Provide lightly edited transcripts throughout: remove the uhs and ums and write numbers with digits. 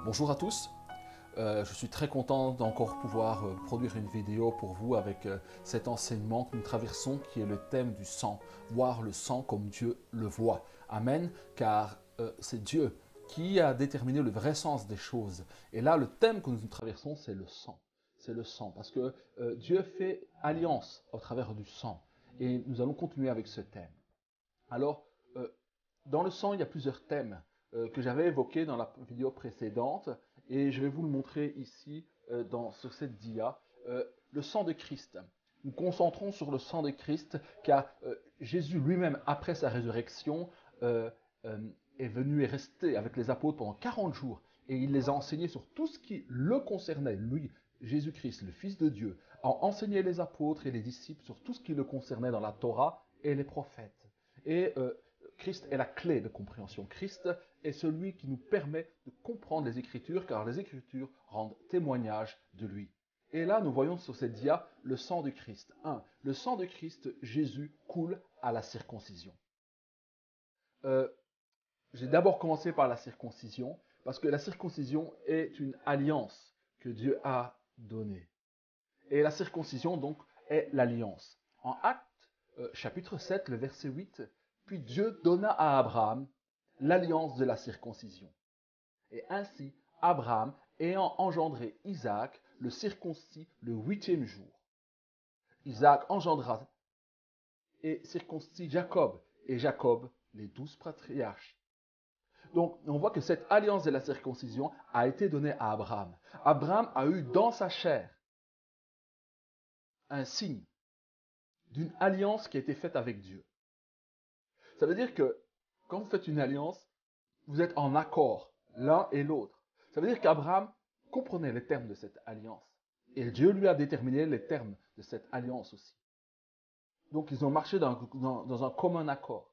Bonjour à tous, je suis très content d'encore pouvoir produire une vidéo pour vous avec cet enseignement que nous traversons qui est le thème du sang, voir le sang comme Dieu le voit. Amen, car c'est Dieu qui a déterminé le vrai sens des choses. Et là, le thème que nous traversons, c'est le sang. C'est le sang, parce que Dieu fait alliance au travers du sang. Et nous allons continuer avec ce thème. Alors, dans le sang, il y a plusieurs thèmes que j'avais évoqués dans la vidéo précédente et je vais vous le montrer ici sur cette dia. Le sang de Christ. Nous concentrons sur le sang de Christ car Jésus lui-même, après sa résurrection, est venu et resté avec les apôtres pendant 40 jours et il les a enseignés sur tout ce qui le concernait, lui, Jésus-Christ, le Fils de Dieu, a enseigné les apôtres et les disciples sur tout ce qui le concernait dans la Torah et les prophètes. Et Christ est la clé de compréhension. Christ est celui qui nous permet de comprendre les Écritures, car les Écritures rendent témoignage de lui. Et là, nous voyons sur cette dia le sang de Christ. 1. Le sang de Christ, Jésus, coule à la circoncision. J'ai d'abord commencé par la circoncision, parce que la circoncision est une alliance que Dieu a donnée. Et la circoncision, donc, est l'alliance. En Actes, chapitre 7, le verset 8, puis Dieu donna à Abraham l'alliance de la circoncision. Et ainsi, Abraham, ayant engendré Isaac, le circoncis le 8e jour. Isaac engendra et circoncis Jacob, et Jacob les 12 patriarches. Donc, on voit que cette alliance de la circoncision a été donnée à Abraham. Abraham a eu dans sa chair un signe d'une alliance qui a été faite avec Dieu. Ça veut dire que quand vous faites une alliance, vous êtes en accord l'un et l'autre. Ça veut dire qu'Abraham comprenait les termes de cette alliance. Et Dieu lui a déterminé les termes de cette alliance aussi. Donc ils ont marché dans un commun accord.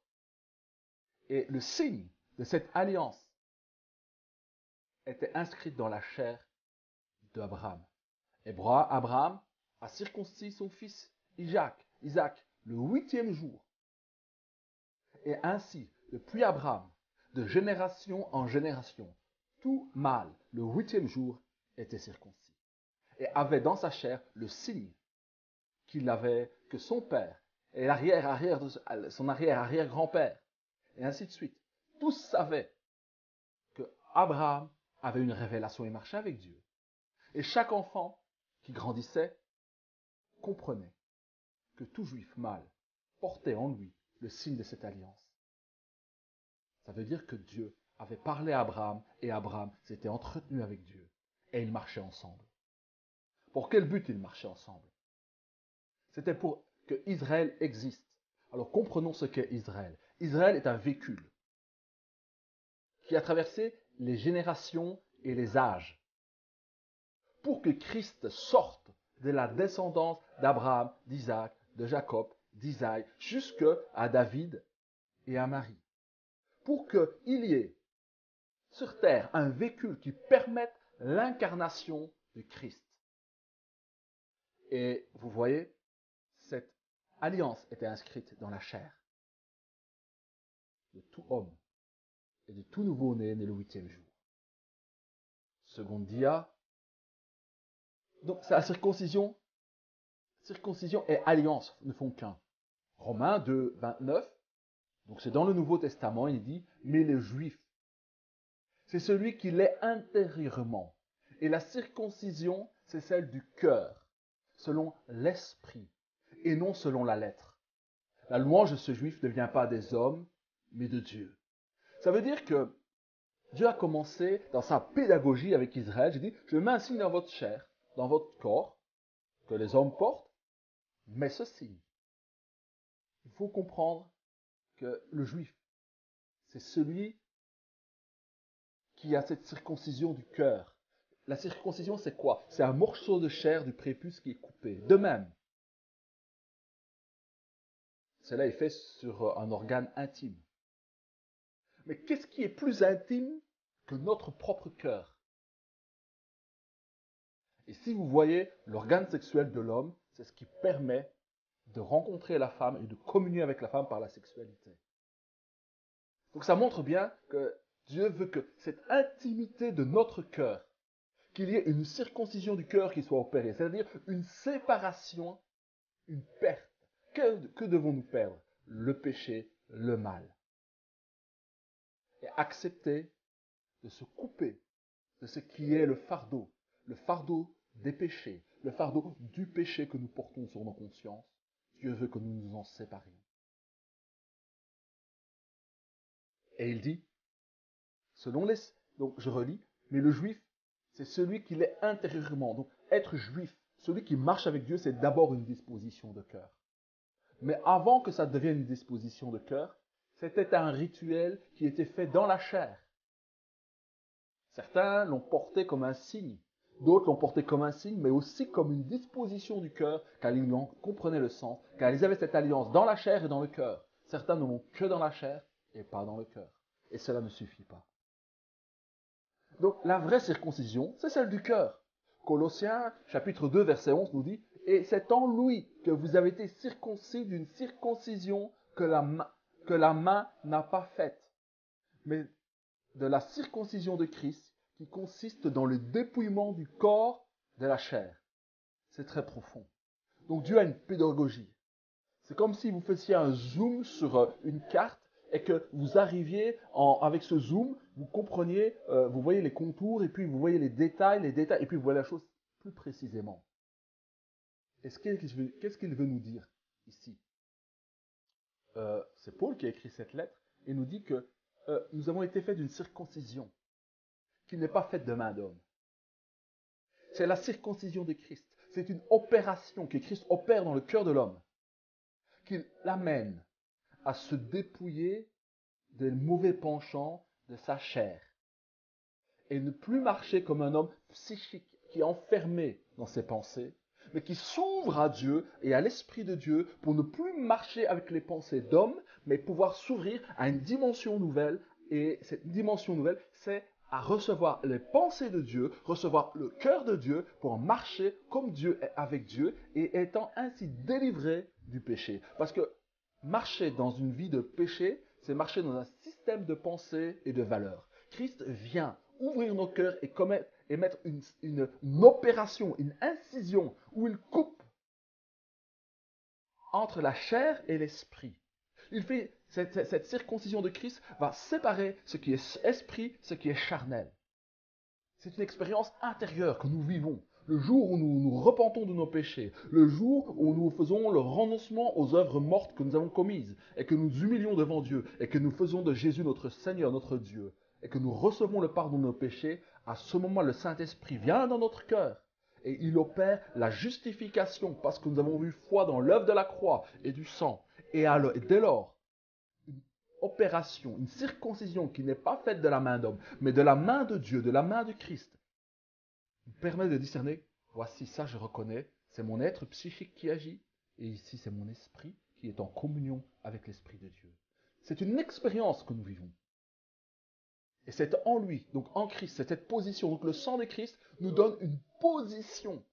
Et le signe de cette alliance était inscrit dans la chair d'Abraham. Et Abraham a circoncis son fils Isaac le 8e jour. Et ainsi, depuis Abraham, de génération en génération, tout mâle, le 8e jour, était circoncis. Et avait dans sa chair le signe que son père et son arrière-arrière-grand-père, et ainsi de suite, tous savaient que Abraham avait une révélation et marchait avec Dieu. Et chaque enfant qui grandissait comprenait que tout juif mâle portait en lui le signe de cette alliance. Ça veut dire que Dieu avait parlé à Abraham et Abraham s'était entretenu avec Dieu. Et ils marchaient ensemble. Pour quel but ils marchaient ensemble? C'était pour que Israël existe. Alors comprenons ce qu'est Israël. Israël est un véhicule qui a traversé les générations et les âges pour que Christ sorte de la descendance d'Abraham, d'Isaac, de Jacob, d'Isaïe, jusqu'à David et à Marie. Pour qu'il y ait sur terre un véhicule qui permette l'incarnation de Christ. Et vous voyez, cette alliance était inscrite dans la chair de tout homme et de tout nouveau-né né le 8e jour. Seconde dia. Donc la circoncision et alliance ne font qu'un. Romains 2, 29. Donc c'est dans le Nouveau Testament, il dit, mais les Juifs, c'est celui qui l'est intérieurement. Et la circoncision, c'est celle du cœur, selon l'esprit, et non selon la lettre. La louange de ce juif ne vient pas des hommes, mais de Dieu. Ça veut dire que Dieu a commencé dans sa pédagogie avec Israël. J'ai dit, je mets un signe dans votre chair, dans votre corps, que les hommes portent, mais ce signe. Il faut comprendre que le juif, c'est celui qui a cette circoncision du cœur. La circoncision, c'est quoi? C'est un morceau de chair du prépuce qui est coupé. De même, cela est fait sur un organe intime. Mais qu'est-ce qui est plus intime que notre propre cœur? Et si vous voyez, l'organe sexuel de l'homme, c'est ce qui permet de rencontrer la femme et de communier avec la femme par la sexualité. Donc ça montre bien que Dieu veut que cette intimité de notre cœur, qu'il y ait une circoncision du cœur qui soit opérée, c'est-à-dire une séparation, une perte. Que devons-nous perdre? Le péché, le mal. Et accepter de se couper de ce qui est le fardeau des péchés, le fardeau du péché que nous portons sur nos consciences. Dieu veut que nous nous en séparions. Et il dit, donc je relis, mais le juif, c'est celui qui l'est intérieurement. Donc être juif, celui qui marche avec Dieu, c'est d'abord une disposition de cœur. Mais avant que ça devienne une disposition de cœur, c'était un rituel qui était fait dans la chair. Certains l'ont porté comme un signe, d'autres l'ont porté comme un signe, mais aussi comme une disposition du cœur, car ils en comprenaient le sens, car ils avaient cette alliance dans la chair et dans le cœur. Certains ne l'ont que dans la chair et pas dans le cœur. Et cela ne suffit pas. Donc la vraie circoncision, c'est celle du cœur. Colossiens chapitre 2 verset 11 nous dit « Et c'est en lui que vous avez été circoncis d'une circoncision que la main n'a pas faite, mais de la circoncision de Christ qui consiste dans le dépouillement du corps de la chair. » C'est très profond. Donc Dieu a une pédagogie. C'est comme si vous faisiez un zoom sur une carte et que vous arriviez avec ce zoom, vous compreniez, vous voyez les contours et puis vous voyez les détails et puis vous voyez la chose plus précisément. Et qu'est-ce qu'il veut nous dire ici? C'est Paul qui a écrit cette lettre et nous dit que nous avons été faits d'une circoncision qui n'est pas faite de main d'homme. C'est la circoncision de Christ. C'est une opération que Christ opère dans le cœur de l'homme, qui l'amène à se dépouiller des mauvais penchants de sa chair et ne plus marcher comme un homme psychique qui est enfermé dans ses pensées, mais qui s'ouvre à Dieu et à l'Esprit de Dieu pour ne plus marcher avec les pensées d'homme, mais pouvoir s'ouvrir à une dimension nouvelle. Et cette dimension nouvelle, c'est à recevoir les pensées de Dieu, recevoir le cœur de Dieu pour marcher comme Dieu est avec Dieu et étant ainsi délivré du péché. Parce que marcher dans une vie de péché, c'est marcher dans un système de pensée et de valeurs. Christ vient ouvrir nos cœurs et mettre une opération, une incision où il coupe entre la chair et l'esprit. Cette circoncision de Christ va séparer ce qui est esprit, ce qui est charnel. C'est une expérience intérieure que nous vivons. Le jour où nous nous repentons de nos péchés, le jour où nous faisons le renoncement aux œuvres mortes que nous avons commises, et que nous humilions devant Dieu, et que nous faisons de Jésus notre Seigneur, notre Dieu, et que nous recevons le pardon de nos péchés, à ce moment, le Saint-Esprit vient dans notre cœur, et il opère la justification, parce que nous avons eu foi dans l'œuvre de la croix et du sang. Et dès lors, une opération, une circoncision qui n'est pas faite de la main d'homme, mais de la main de Dieu, de la main de Christ, nous permet de discerner, voici ça je reconnais, c'est mon être psychique qui agit, et ici c'est mon esprit qui est en communion avec l'Esprit de Dieu. C'est une expérience que nous vivons. Et c'est en lui, donc en Christ, c'est cette position. Donc le sang de Christ nous donne une position.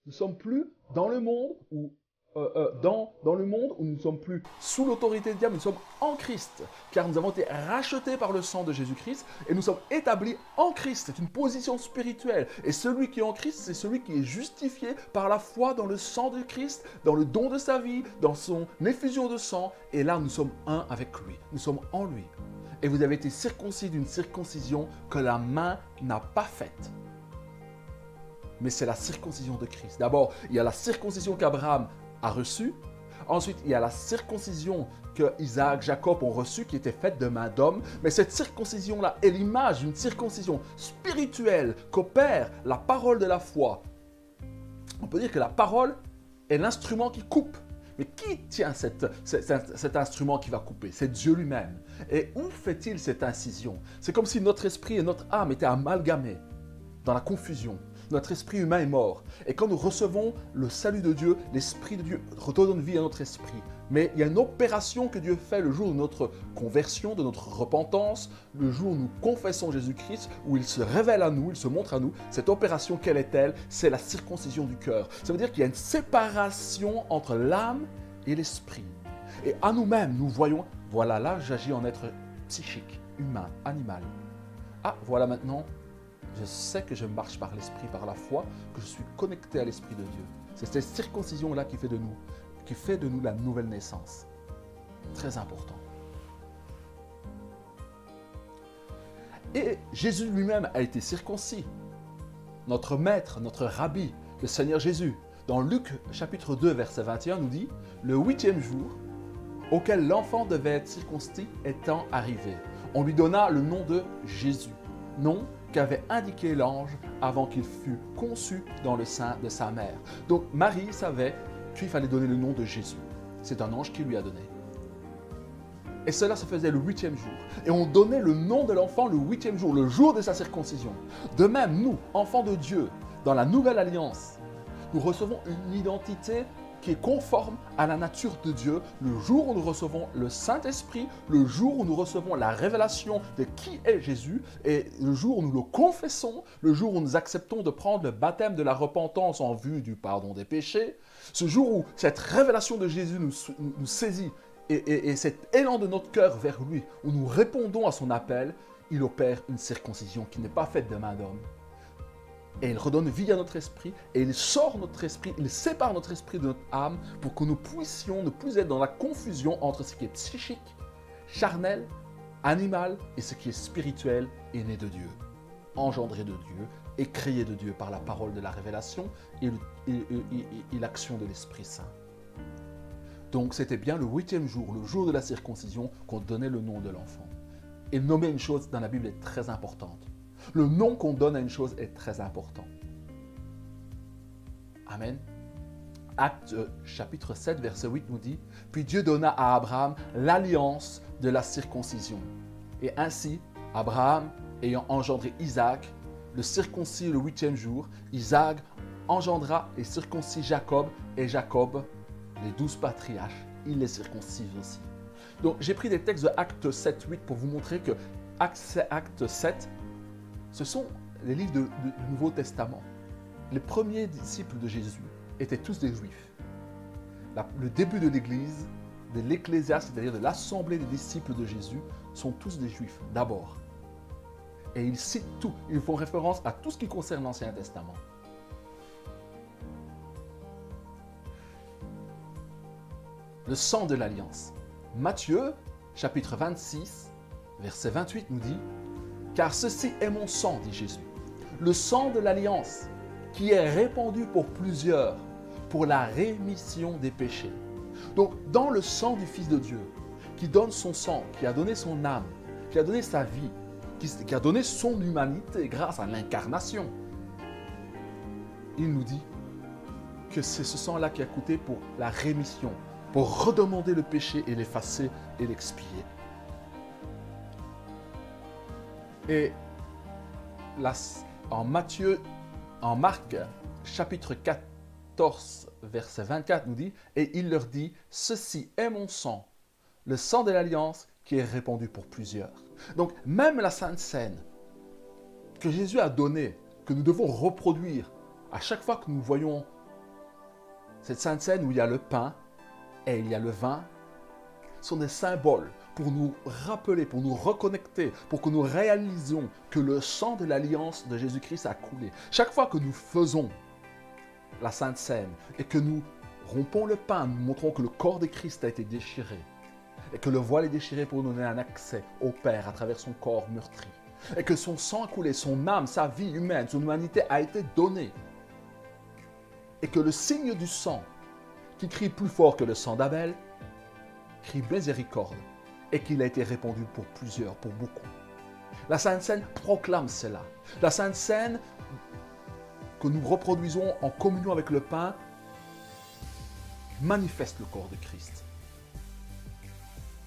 Nous ne sommes plus dans le monde où dans le monde où nous ne sommes plus sous l'autorité du diable, nous sommes en Christ, car nous avons été rachetés par le sang de Jésus-Christ et nous sommes établis en Christ. C'est une position spirituelle. Et celui qui est en Christ, c'est celui qui est justifié par la foi dans le sang de Christ, dans le don de sa vie, dans son effusion de sang. Et là, nous sommes un avec lui. Nous sommes en lui. Et vous avez été circoncis d'une circoncision que la main n'a pas faite. Mais c'est la circoncision de Christ. D'abord, il y a la circoncision qu'Abraham a reçue. Ensuite, il y a la circoncision que Isaac, Jacob ont reçue, qui était faite de main d'homme. Mais cette circoncision-là est l'image d'une circoncision spirituelle qu'opère la parole de la foi. On peut dire que la parole est l'instrument qui coupe. Mais qui tient cet instrument qui va couper? C'est Dieu lui-même. Et où fait-il cette incision? C'est comme si notre esprit et notre âme étaient amalgamés dans la confusion. Notre esprit humain est mort. Et quand nous recevons le salut de Dieu, l'Esprit de Dieu redonne vie à notre esprit. Mais il y a une opération que Dieu fait le jour de notre conversion, de notre repentance, le jour où nous confessons Jésus-Christ, où il se révèle à nous, il se montre à nous. Cette opération, quelle est-elle? C'est la circoncision du cœur. Ça veut dire qu'il y a une séparation entre l'âme et l'esprit. Et à nous-mêmes, nous voyons, voilà, là, j'agis en être psychique, humain, animal. ah, voilà maintenant, je sais que je marche par l'Esprit, par la foi, que je suis connecté à l'Esprit de Dieu. C'est cette circoncision-là qui fait de nous la nouvelle naissance. Très important. Et Jésus lui-même a été circoncis. Notre maître, notre rabbi, le Seigneur Jésus, dans Luc chapitre 2, verset 21, nous dit « Le 8e jour, auquel l'enfant devait être circoncis étant arrivé, on lui donna le nom de Jésus, nom qu'avait indiqué l'ange avant qu'il fût conçu dans le sein de sa mère. » Donc Marie savait qu'il fallait donner le nom de Jésus. C'est un ange qui lui a donné. Et cela se faisait le 8e jour. Et on donnait le nom de l'enfant le 8e jour, le jour de sa circoncision. De même, nous, enfants de Dieu, dans la nouvelle alliance, nous recevons une identité qui est conforme à la nature de Dieu le jour où nous recevons le Saint-Esprit, le jour où nous recevons la révélation de qui est Jésus, et le jour où nous le confessons, le jour où nous acceptons de prendre le baptême de la repentance en vue du pardon des péchés, ce jour où cette révélation de Jésus nous saisit, et cet élan de notre cœur vers lui, où nous répondons à son appel, il opère une circoncision qui n'est pas faite de main d'homme. Et il redonne vie à notre esprit, et il sort notre esprit, il sépare notre esprit de notre âme pour que nous puissions ne plus être dans la confusion entre ce qui est psychique, charnel, animal, et ce qui est spirituel et né de Dieu, engendré de Dieu et créé de Dieu par la parole de la révélation et l'action de l'Esprit Saint. Donc c'était bien le 8e jour, le jour de la circoncision, qu'on donnait le nom de l'enfant. Et nommer une chose dans la Bible est très importante. Le nom qu'on donne à une chose est très important. Amen. Acte chapitre 7, verset 8 nous dit « Puis Dieu donna à Abraham l'alliance de la circoncision. Et ainsi, Abraham, ayant engendré Isaac, le circoncis le 8e jour, Isaac engendra et circoncis Jacob, et Jacob, les 12 patriarches, il les circoncise aussi. » Donc j'ai pris des textes de Acte 7, 8 pour vous montrer que Acte 7, ce sont les livres du Nouveau Testament. Les premiers disciples de Jésus étaient tous des Juifs. Le début de l'Église, de l'Ecclésiaste, c'est-à-dire de l'assemblée des disciples de Jésus, sont tous des Juifs, d'abord. Et ils citent tout, ils font référence à tout ce qui concerne l'Ancien Testament. Le sang de l'Alliance. Matthieu, chapitre 26, verset 28 nous dit « Car ceci est mon sang, dit Jésus, le sang de l'Alliance, qui est répandu pour plusieurs, pour la rémission des péchés. » Donc, dans le sang du Fils de Dieu, qui donne son sang, qui a donné son âme, qui a donné sa vie, qui a donné son humanité grâce à l'incarnation, il nous dit que c'est ce sang-là qui a coûté pour la rémission, pour redemander le péché et l'effacer et l'expier. Et là, en Marc, chapitre 14, verset 24, nous dit « Et il leur dit, ceci est mon sang, le sang de l'Alliance qui est répandu pour plusieurs. » Donc, même la Sainte Seine que Jésus a donnée, que nous devons reproduire à chaque fois que nous voyons cette Sainte Seine où il y a le pain et il y a le vin, sont des symboles pour nous rappeler, pour nous reconnecter, pour que nous réalisions que le sang de l'Alliance de Jésus-Christ a coulé. Chaque fois que nous faisons la Sainte Seine et que nous rompons le pain, nous montrons que le corps de Christ a été déchiré et que le voile est déchiré pour nous donner un accès au Père à travers son corps meurtri et que son sang a coulé, son âme, sa vie humaine, son humanité a été donnée et que le signe du sang qui crie plus fort que le sang d'Abel crie miséricorde et qu'il a été répandu pour plusieurs, pour beaucoup. La Sainte Seine proclame cela. La Sainte Seine que nous reproduisons en communion avec le pain manifeste le corps de Christ.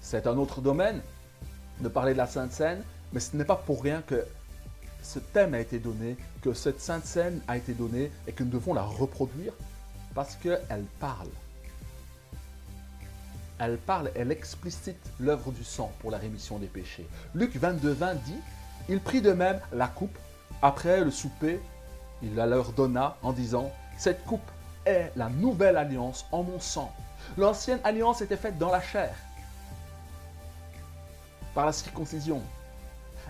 C'est un autre domaine de parler de la Sainte Seine, mais ce n'est pas pour rien que ce thème a été donné, que cette Sainte Seine a été donnée et que nous devons la reproduire parce qu'elle parle. Elle parle, elle explicite l'œuvre du sang pour la rémission des péchés. Luc 22, 20 dit « Il prit de même la coupe, après le souper, il la leur donna en disant « Cette coupe est la nouvelle alliance en mon sang. L'ancienne alliance était faite dans la chair, par la circoncision.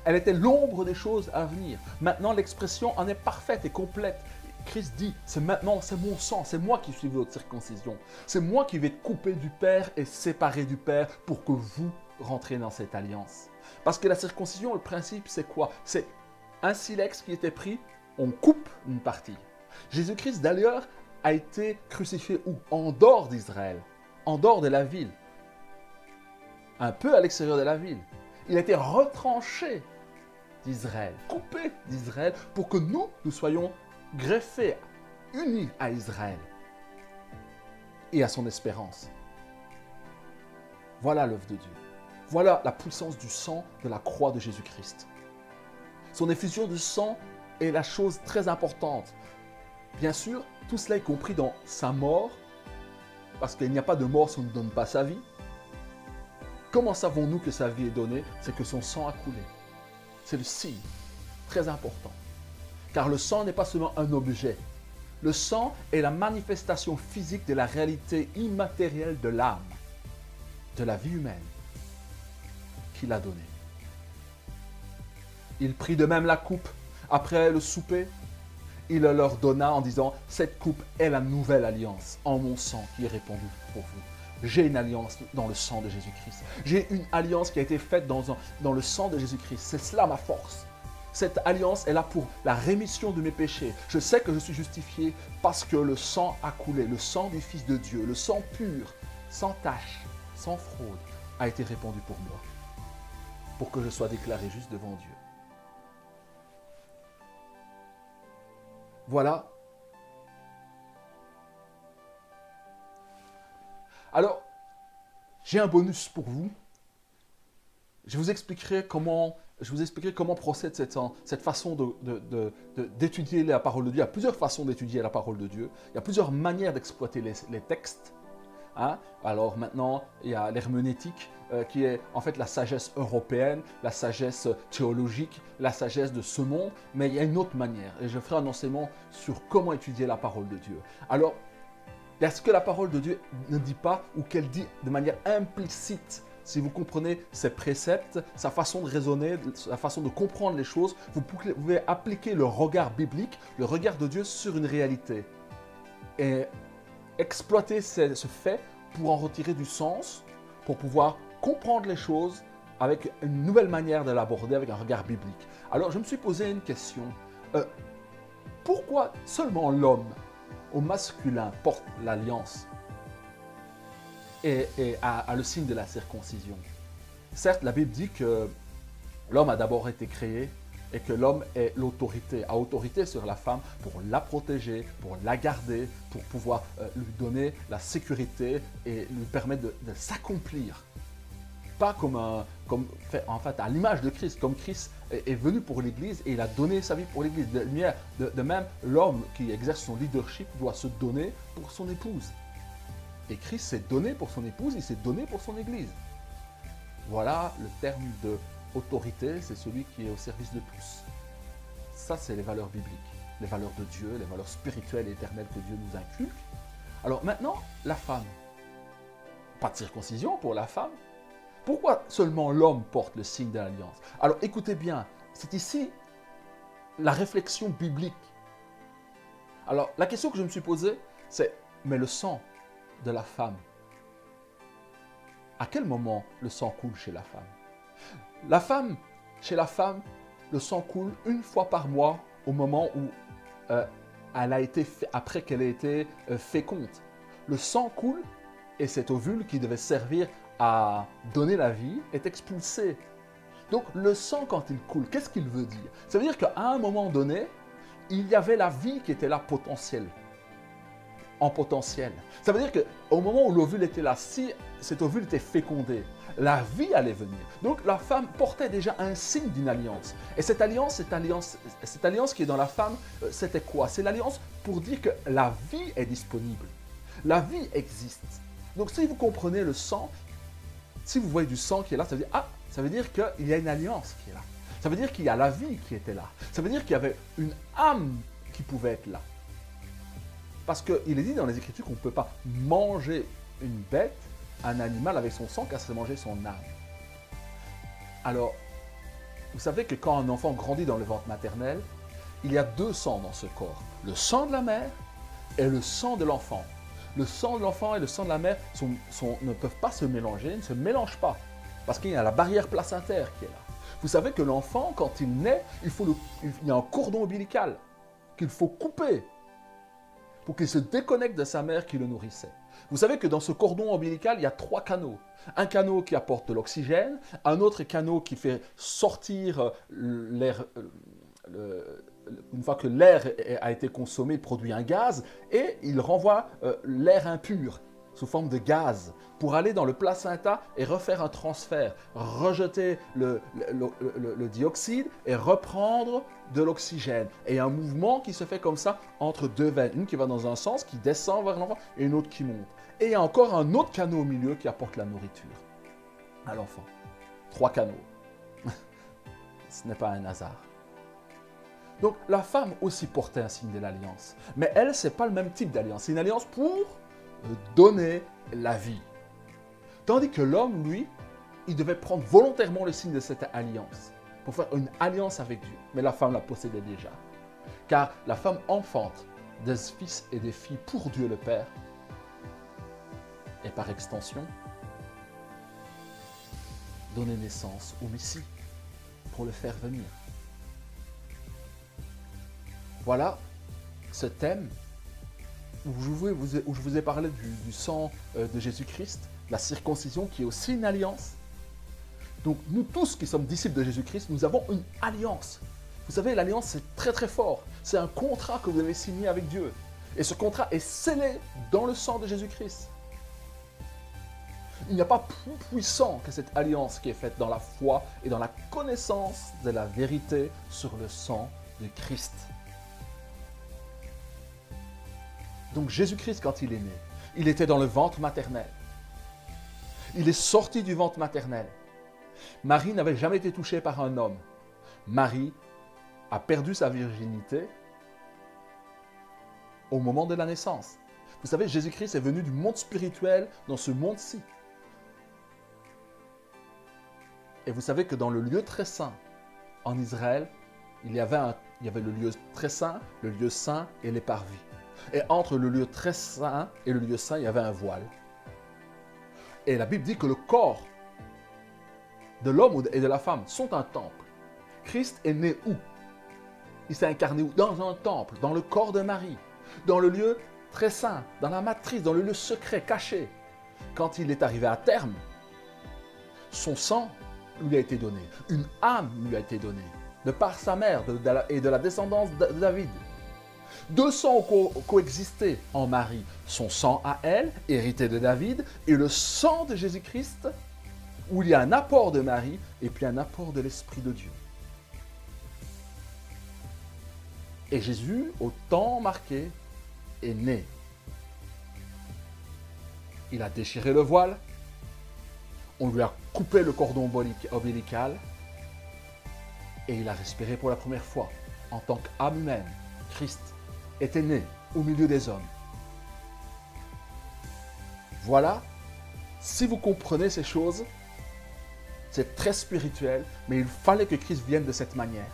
Elle était l'ombre des choses à venir. Maintenant, l'expression en est parfaite et complète. Christ dit, c'est maintenant, c'est mon sang, c'est moi qui suis votre circoncision. C'est moi qui vais te couper du Père et séparer du Père pour que vous rentrez dans cette alliance. Parce que la circoncision, le principe, c'est quoi? C'est un silex qui était pris, on coupe une partie. Jésus-Christ, d'ailleurs, a été crucifié où? En dehors d'Israël, en dehors de la ville. Un peu à l'extérieur de la ville. Il a été retranché d'Israël, coupé d'Israël, pour que nous soyons greffés, unis à Israël et à son espérance. Voilà l'œuvre de Dieu. Voilà la puissance du sang de la croix de Jésus-Christ. Son effusion de sang est la chose très importante. Bien sûr, tout cela est compris dans sa mort, parce qu'il n'y a pas de mort si on ne donne pas sa vie. Comment savons-nous que sa vie est donnée? C'est que son sang a coulé. C'est le signe, très important. Car le sang n'est pas seulement un objet. Le sang est la manifestation physique de la réalité immatérielle de l'âme, de la vie humaine, qu'il a donnée. Il prit de même la coupe après le souper. Il leur donna en disant, cette coupe est la nouvelle alliance en mon sang qui est répandu pour vous. J'ai une alliance dans le sang de Jésus-Christ. J'ai une alliance qui a été faite dans le sang de Jésus-Christ. C'est cela ma force. Cette alliance est là pour la rémission de mes péchés. Je sais que je suis justifié parce que le sang a coulé, le sang du Fils de Dieu, le sang pur, sans tache, sans fraude, a été répandu pour moi, pour que je sois déclaré juste devant Dieu. Voilà. Alors, j'ai un bonus pour vous. Je vous expliquerai comment procède cette façon d'étudier la parole de Dieu. Il y a plusieurs façons d'étudier la parole de Dieu. Il y a plusieurs manières d'exploiter les textes. Hein? Alors maintenant, il y a l'herméneutique qui est en fait la sagesse européenne, la sagesse théologique, la sagesse de ce monde. Mais il y a une autre manière. Et je ferai un enseignement sur comment étudier la parole de Dieu. Alors, il y a ce que la parole de Dieu ne dit pas ou qu'elle dit de manière implicite. Si vous comprenez ses préceptes, sa façon de raisonner, sa façon de comprendre les choses, vous pouvez appliquer le regard biblique, le regard de Dieu sur une réalité. Et exploiter ce fait pour en retirer du sens, pour pouvoir comprendre les choses avec une nouvelle manière de l'aborder, avec un regard biblique. Alors je me suis posé une question. Pourquoi seulement l'homme au masculin porte l'alliance et a le signe de la circoncision? Certes, la Bible dit que l'homme a d'abord été créé et que l'homme est l'autorité, a autorité sur la femme pour la protéger, pour la garder, pour pouvoir lui donner la sécurité et lui permettre de s'accomplir. Pas comme fait à l'image de Christ, comme Christ est venu pour l'Église et il a donné sa vie pour l'Église. De même, l'homme qui exerce son leadership doit se donner pour son épouse. Et Christ s'est donné pour son épouse, il s'est donné pour son Église. Voilà le terme de autorité, c'est celui qui est au service de tous. Ça, c'est les valeurs bibliques, les valeurs de Dieu, les valeurs spirituelles et éternelles que Dieu nous inculque. Alors maintenant, la femme. Pas de circoncision pour la femme. Pourquoi seulement l'homme porte le signe de l'alliance? Alors écoutez bien, c'est ici la réflexion biblique. Alors la question que je me suis posée, c'est, mais le sang de la femme, à quel moment le sang coule chez la femme? Chez la femme, le sang coule une fois par mois au moment où après qu'elle ait été féconde. Le sang coule et cet ovule qui devait servir à donner la vie est expulsé. Donc le sang, quand il coule, qu'est-ce qu'il veut dire? Ça veut dire qu'à un moment donné, il y avait la vie qui était là potentielle. En potentiel. Ça veut dire qu'au moment où l'ovule était là, si cet ovule était fécondé, la vie allait venir. Donc la femme portait déjà un signe d'une alliance. Et cette alliance qui est dans la femme, c'était quoi? C'est l'alliance pour dire que la vie est disponible. La vie existe. Donc si vous comprenez le sang, si vous voyez du sang qui est là, ça veut dire qu'il y a une alliance qui est là. Ça veut dire qu'il y a la vie qui était là. Ça veut dire qu'il y avait une âme qui pouvait être là. Parce qu'il est dit dans les Écritures qu'on ne peut pas manger une bête, un animal avec son sang, car c'est manger son âme. Alors, Vous savez que quand un enfant grandit dans le ventre maternel, il y a deux sangs dans ce corps. Le sang de la mère et le sang de l'enfant. Le sang de l'enfant et le sang de la mère ne peuvent pas se mélanger, ne se mélangent pas. Parce qu'il y a la barrière placentaire qui est là. Vous savez que l'enfant, quand il naît, il y a un cordon ombilical qu'il faut couper pour qu'il se déconnecte de sa mère qui le nourrissait. Vous savez que dans ce cordon ombilical, il y a 3 canaux. Un canot qui apporte de l'oxygène, un autre canot qui fait sortir l'air, une fois que l'air a été consommé, il produit un gaz, et il renvoie l'air impur sous forme de gaz pour aller dans le placenta et refaire un transfert, rejeter le dioxyde et reprendre de l'oxygène. Et il y a un mouvement qui se fait comme ça entre 2 veines, une qui va dans un sens, qui descend vers l'enfant, et une autre qui monte. Et il y a encore un autre canot au milieu qui apporte la nourriture à l'enfant. 3 canaux. Ce n'est pas un hasard. Donc la femme aussi portait un signe de l'alliance. Mais elle, ce n'est pas le même type d'alliance. C'est une alliance pour donner la vie. Tandis que l'homme, lui, il devait prendre volontairement le signe de cette alliance pour faire une alliance avec Dieu. Mais la femme la possédait déjà. Car la femme enfante des fils et des filles pour Dieu le Père. Et par extension, donner naissance au Messie pour le faire venir. Voilà ce thème où je vous ai parlé du sang de Jésus-Christ, la circoncision qui est aussi une alliance. Donc nous tous qui sommes disciples de Jésus-Christ, nous avons une alliance. Vous savez, l'alliance c'est très très fort. C'est un contrat que vous avez signé avec Dieu. Et ce contrat est scellé dans le sang de Jésus-Christ. Il n'y a pas plus puissant que cette alliance qui est faite dans la foi et dans la connaissance de la vérité sur le sang de Christ. Donc Jésus-Christ, quand il est né, il était dans le ventre maternel. Il est sorti du ventre maternel. Marie n'avait jamais été touchée par un homme. Marie a perdu sa virginité au moment de la naissance. Vous savez, Jésus-Christ est venu du monde spirituel dans ce monde-ci. Et vous savez que dans le lieu très saint, en Israël, il y avait le lieu très saint, le lieu saint et les parvis. Et entre le lieu très saint et le lieu saint, il y avait un voile. Et la Bible dit que le corps de l'homme et de la femme sont un temple. Christ est né où? Il s'est incarné où? Dans un temple, dans le corps de Marie, dans le lieu très saint, dans la matrice, dans le lieu secret, caché. Quand il est arrivé à terme, son sang lui a été donné, une âme lui a été donnée, de par sa mère et de la descendance de David. 2 sangs ont coexisté en Marie. Son sang à elle, hérité de David, et le sang de Jésus-Christ, où il y a un apport de Marie et puis un apport de l'Esprit de Dieu. Et Jésus, au temps marqué, est né. Il a déchiré le voile, on lui a coupé le cordon ombilical, et il a respiré pour la première fois en tant qu'âme humaine. Christ était né au milieu des hommes. Voilà, si vous comprenez ces choses, c'est très spirituel, mais il fallait que Christ vienne de cette manière.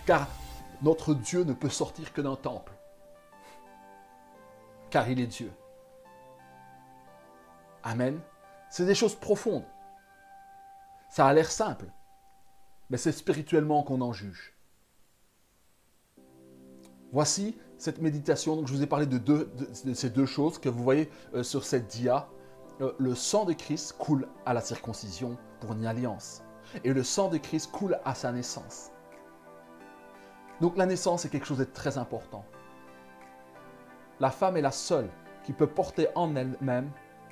Car notre Dieu ne peut sortir que d'un temple, car il est Dieu. Amen. C'est des choses profondes. Ça a l'air simple, mais c'est spirituellement qu'on en juge. Voici cette méditation. Donc je vous ai parlé de ces 2 choses que vous voyez sur cette dia. Le sang de Christ coule à la circoncision pour une alliance. Et le sang de Christ coule à sa naissance. Donc la naissance est quelque chose de très important. La femme est la seule qui peut porter en elle-même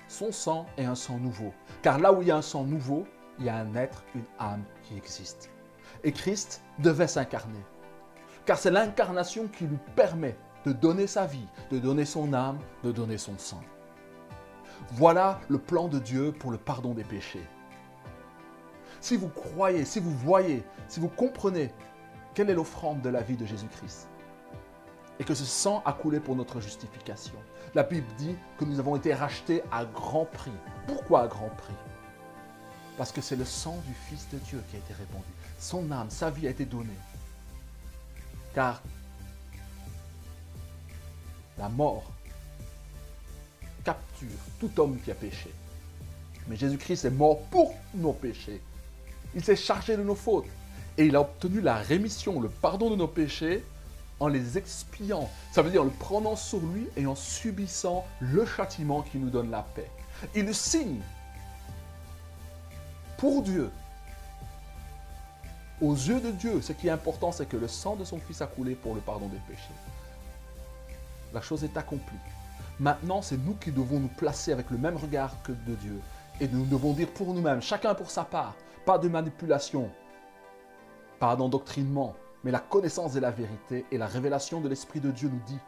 son sang et un sang nouveau. Car là où il y a un sang nouveau, il y a un être, une âme qui existe. Et Christ devait s'incarner. Car c'est l'incarnation qui lui permet de donner sa vie, de donner son âme, de donner son sang. Voilà le plan de Dieu pour le pardon des péchés. Si vous croyez, si vous voyez, si vous comprenez quelle est l'offrande de la vie de Jésus-Christ et que ce sang a coulé pour notre justification, la Bible dit que nous avons été rachetés à grand prix. Pourquoi à grand prix? Parce que c'est le sang du Fils de Dieu qui a été répandu. Son âme, sa vie a été donnée. Car la mort capture tout homme qui a péché. Mais Jésus-Christ est mort pour nos péchés. Il s'est chargé de nos fautes. Et il a obtenu la rémission, le pardon de nos péchés en les expiant. Ça veut dire en le prenant sur lui et en subissant le châtiment qui nous donne la paix. Il le signe pour Dieu. Aux yeux de Dieu, ce qui est important, c'est que le sang de son Fils a coulé pour le pardon des péchés. La chose est accomplie. Maintenant, c'est nous qui devons nous placer avec le même regard que de Dieu. Et nous devons dire pour nous-mêmes, chacun pour sa part, pas de manipulation, pas d'endoctrinement, mais la connaissance de la vérité et la révélation de l'Esprit de Dieu nous dit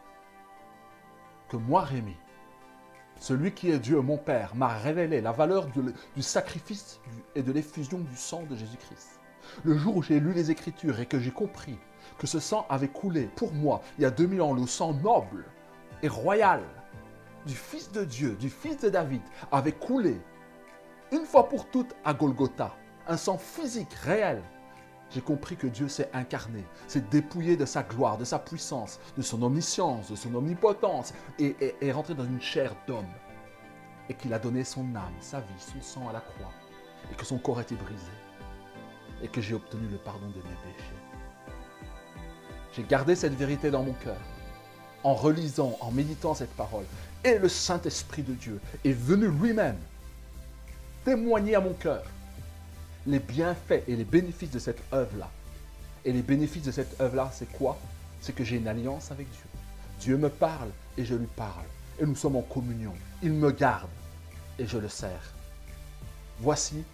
que moi, Rémi, celui qui est Dieu, mon Père, m'a révélé la valeur du sacrifice et de l'effusion du sang de Jésus-Christ. Le jour où j'ai lu les Écritures et que j'ai compris que ce sang avait coulé pour moi, il y a 2000 ans, le sang noble et royal du Fils de Dieu, du Fils de David, avait coulé une fois pour toutes à Golgotha, un sang physique, réel. J'ai compris que Dieu s'est incarné, s'est dépouillé de sa gloire, de sa puissance, de son omniscience, de son omnipotence, et est rentré dans une chair d'homme. Et qu'il a donné son âme, sa vie, son sang à la croix, et que son corps a été brisé, et que j'ai obtenu le pardon de mes péchés. J'ai gardé cette vérité dans mon cœur, en relisant, en méditant cette parole, et le Saint-Esprit de Dieu est venu lui-même témoigner à mon cœur les bienfaits et les bénéfices de cette œuvre-là. Et les bénéfices de cette œuvre-là, c'est quoi? C'est que j'ai une alliance avec Dieu. Dieu me parle et je lui parle. Et nous sommes en communion. Il me garde et je le sers. Voici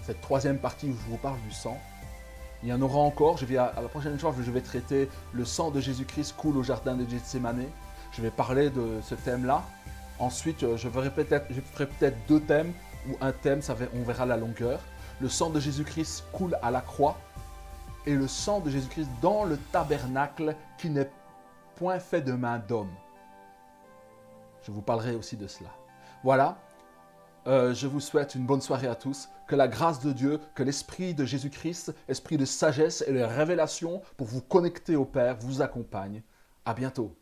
cette troisième partie où je vous parle du sang. Il y en aura encore. À la prochaine fois, je vais traiter le sang de Jésus-Christ coule au jardin de Gethsémane. Je vais parler de ce thème-là. Ensuite, je ferai peut-être deux thèmes ou un thème, on verra la longueur. Le sang de Jésus-Christ coule à la croix et le sang de Jésus-Christ dans le tabernacle qui n'est point fait de main d'homme. Je vous parlerai aussi de cela. Voilà, je vous souhaite une bonne soirée à tous. Que la grâce de Dieu, que l'Esprit de Jésus-Christ, esprit de sagesse et de révélation pour vous connecter au Père, vous accompagne. À bientôt.